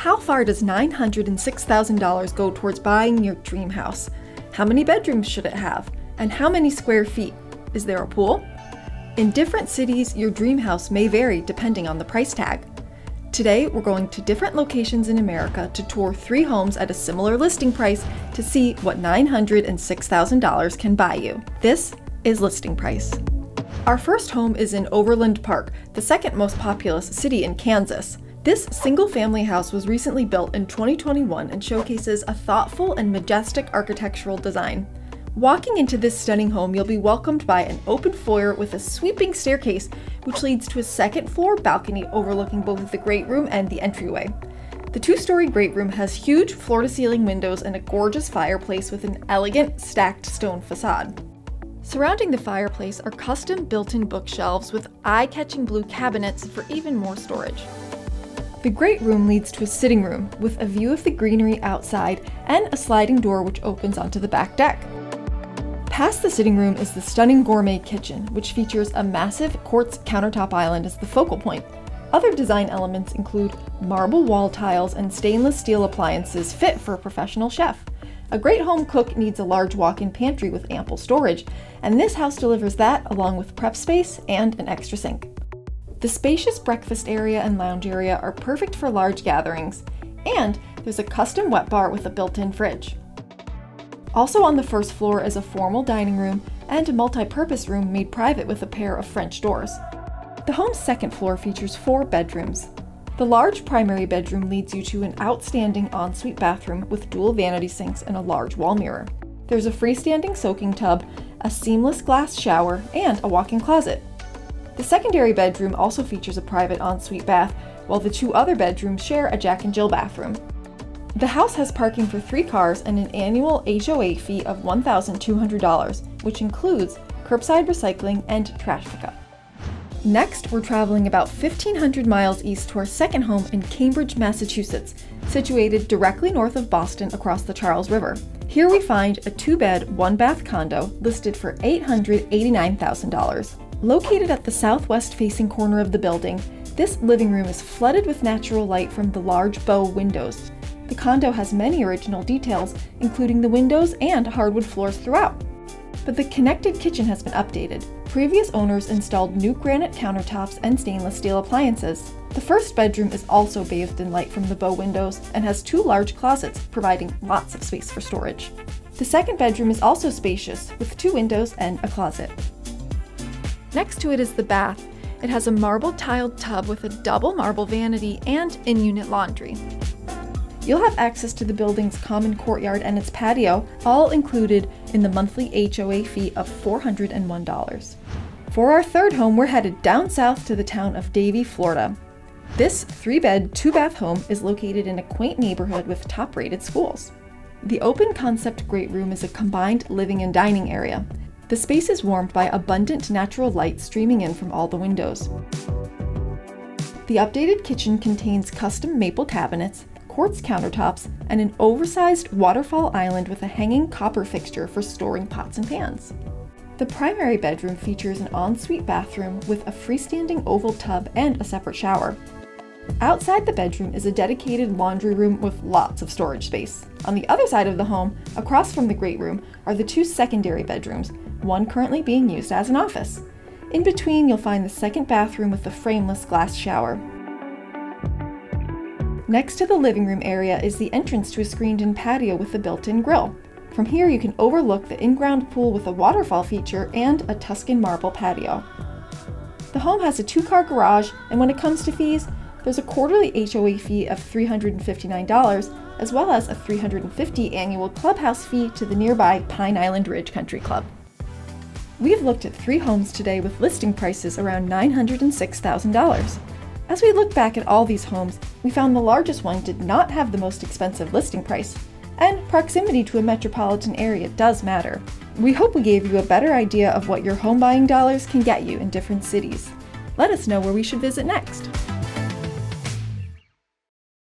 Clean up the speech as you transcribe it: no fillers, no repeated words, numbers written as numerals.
How far does $906,000 go towards buying your dream house? How many bedrooms should it have? And how many square feet? Is there a pool? In different cities, your dream house may vary depending on the price tag. Today, we're going to different locations in America to tour 3 homes at a similar listing price to see what $906,000 can buy you. This is Listing Price. Our first home is in Overland Park, the second most populous city in Kansas. This single-family house was recently built in 2021 and showcases a thoughtful and majestic architectural design. Walking into this stunning home, you'll be welcomed by an open foyer with a sweeping staircase, which leads to a second-floor balcony overlooking both the great room and the entryway. The 2-story great room has huge floor-to-ceiling windows and a gorgeous fireplace with an elegant, stacked stone facade. Surrounding the fireplace are custom built-in bookshelves with eye-catching blue cabinets for even more storage. The great room leads to a sitting room with a view of the greenery outside and a sliding door which opens onto the back deck. Past the sitting room is the stunning gourmet kitchen, which features a massive quartz countertop island as the focal point. Other design elements include marble wall tiles and stainless steel appliances fit for a professional chef. A great home cook needs a large walk-in pantry with ample storage, and this house delivers that along with prep space and an extra sink. The spacious breakfast area and lounge area are perfect for large gatherings, and there's a custom wet bar with a built-in fridge. Also on the first floor is a formal dining room and a multi-purpose room made private with a pair of French doors. The home's second floor features 4 bedrooms. The large primary bedroom leads you to an outstanding ensuite bathroom with dual vanity sinks and a large wall mirror. There's a freestanding soaking tub, a seamless glass shower, and a walk-in closet. The secondary bedroom also features a private ensuite bath, while the 2 other bedrooms share a Jack and Jill bathroom. The house has parking for 3 cars and an annual HOA fee of $1,200, which includes curbside recycling and trash pickup. Next, we're traveling about 1,500 miles east to our second home in Cambridge, Massachusetts, situated directly north of Boston across the Charles River. Here we find a 2-bed, 1-bath condo listed for $889,000. Located at the southwest-facing corner of the building, this living room is flooded with natural light from the large bow windows. The condo has many original details, including the windows and hardwood floors throughout. But the connected kitchen has been updated. Previous owners installed new granite countertops and stainless steel appliances. The first bedroom is also bathed in light from the bow windows and has 2 large closets, providing lots of space for storage. The second bedroom is also spacious, with 2 windows and a closet. Next to it is the bath. It has a marble tiled tub with a double marble vanity and in-unit laundry. You'll have access to the building's common courtyard and its patio, all included in the monthly HOA fee of $401. For our third home, we're headed down south to the town of Davie, Florida. This 3-bed, 2-bath home is located in a quaint neighborhood with top-rated schools. The open concept great room is a combined living and dining area. The space is warmed by abundant natural light streaming in from all the windows. The updated kitchen contains custom maple cabinets, quartz countertops, and an oversized waterfall island with a hanging copper fixture for storing pots and pans. The primary bedroom features an ensuite bathroom with a freestanding oval tub and a separate shower. Outside the bedroom is a dedicated laundry room with lots of storage space. On the other side of the home, across from the great room, are the 2 secondary bedrooms, one currently being used as an office. In between, you'll find the second bathroom with a frameless glass shower. Next to the living room area is the entrance to a screened-in patio with a built-in grill. From here, you can overlook the in-ground pool with a waterfall feature and a Tuscan marble patio. The home has a 2-car garage, and when it comes to fees, there's a quarterly HOA fee of $359, as well as a $350 annual clubhouse fee to the nearby Pine Island Ridge Country Club. We've looked at 3 homes today with listing prices around $906,000. As we look back at all these homes, we found the largest one did not have the most expensive listing price, and proximity to a metropolitan area does matter. We hope we gave you a better idea of what your home buying dollars can get you in different cities. Let us know where we should visit next.